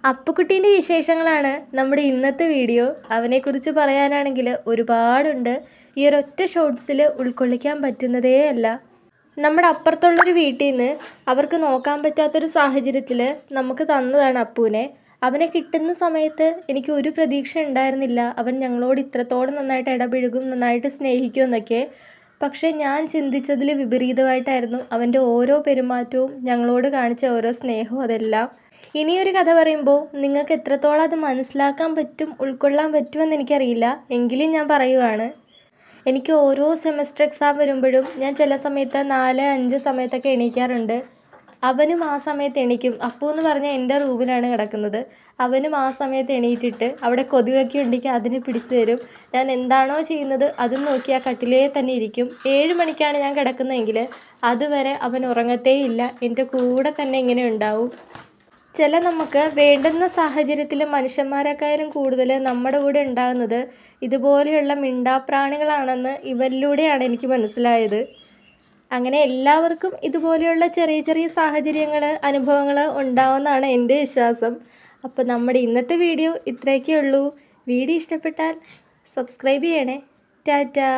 അപ്പുക്കുട്ടീൻ്റെ വിശേഷങ്ങളാണ് നമ്മുടെ ഇന്നത്തെ വീഡിയോ. അവനെക്കുറിച്ച് പറയാനാണെങ്കിൽ ഒരുപാടുണ്ട്. ഈ ഒരൊറ്റ ഷോർട്സിൽ ഉൾക്കൊള്ളിക്കാൻ പറ്റുന്നതേ അല്ല. നമ്മുടെ അപ്പുറത്തുള്ളൊരു വീട്ടിൽ നിന്ന് അവർക്ക് നോക്കാൻ പറ്റാത്തൊരു സാഹചര്യത്തിൽ നമുക്ക് തന്നതാണ് അപ്പുവിനെ. അവനെ കിട്ടുന്ന സമയത്ത് എനിക്ക് ഒരു പ്രതീക്ഷ ഉണ്ടായിരുന്നില്ല അവൻ ഞങ്ങളോട് ഇത്രത്തോളം നന്നായിട്ട് ഇടപഴകും, നന്നായിട്ട് സ്നേഹിക്കുമെന്നൊക്കെ. പക്ഷേ ഞാൻ ചിന്തിച്ചതിൽ വിപരീതമായിട്ടായിരുന്നു അവൻ്റെ ഓരോ പെരുമാറ്റവും, ഞങ്ങളോട് കാണിച്ച ഓരോ സ്നേഹവും അതെല്ലാം. ഇനിയൊരു കഥ പറയുമ്പോൾ നിങ്ങൾക്ക് എത്രത്തോളം അത് മനസ്സിലാക്കാൻ പറ്റും, ഉൾക്കൊള്ളാൻ പറ്റുമെന്ന് എനിക്കറിയില്ല. എങ്കിലും ഞാൻ പറയുവാണ്. എനിക്ക് ഓരോ സെമസ്റ്റർ എക്സാം വരുമ്പോഴും ഞാൻ ചില സമയത്ത് 4-5 സമയത്തൊക്കെ എണീക്കാറുണ്ട്. അവനും ആ സമയത്ത് എണീക്കും. അപ്പു എന്ന് പറഞ്ഞാൽ എൻ്റെ റൂമിലാണ് കിടക്കുന്നത്. അവനും ആ സമയത്ത് എണീറ്റിട്ട് അവിടെ കൊതുകൊക്കെ ഉണ്ടെങ്കിൽ അതിന് പിടിച്ചു തരും. ഞാൻ എന്താണോ ചെയ്യുന്നത് അതും നോക്കി ആ കട്ടിലേ തന്നെ ഇരിക്കും. 7 മണിക്കാണ് ഞാൻ കിടക്കുന്നതെങ്കിൽ അതുവരെ അവൻ ഉറങ്ങത്തേയില്ല, എൻ്റെ കൂടെ തന്നെ ഇങ്ങനെ ഉണ്ടാവും. നമുക്ക് വേണ്ടുന്ന സാഹചര്യത്തിൽ മനുഷ്യന്മാരെക്കാളും കൂടുതൽ നമ്മുടെ കൂടെ ഉണ്ടാകുന്നത് ഇതുപോലെയുള്ള മിണ്ടാപ്രാണികളാണെന്ന് ഇവരിലൂടെയാണ് എനിക്ക് മനസ്സിലായത്. അങ്ങനെ എല്ലാവർക്കും ഇതുപോലെയുള്ള ചെറിയ ചെറിയ സാഹചര്യങ്ങൾ, അനുഭവങ്ങൾ ഉണ്ടാവുമെന്നാണ് എൻ്റെ വിശ്വാസം. അപ്പോൾ നമ്മുടെ ഇന്നത്തെ വീഡിയോ ഇത്രയൊക്കെ ഉള്ളൂ. വീഡിയോ ഇഷ്ടപ്പെട്ടാൽ സബ്സ്ക്രൈബ് ചെയ്യണേ. ടാറ്റാ.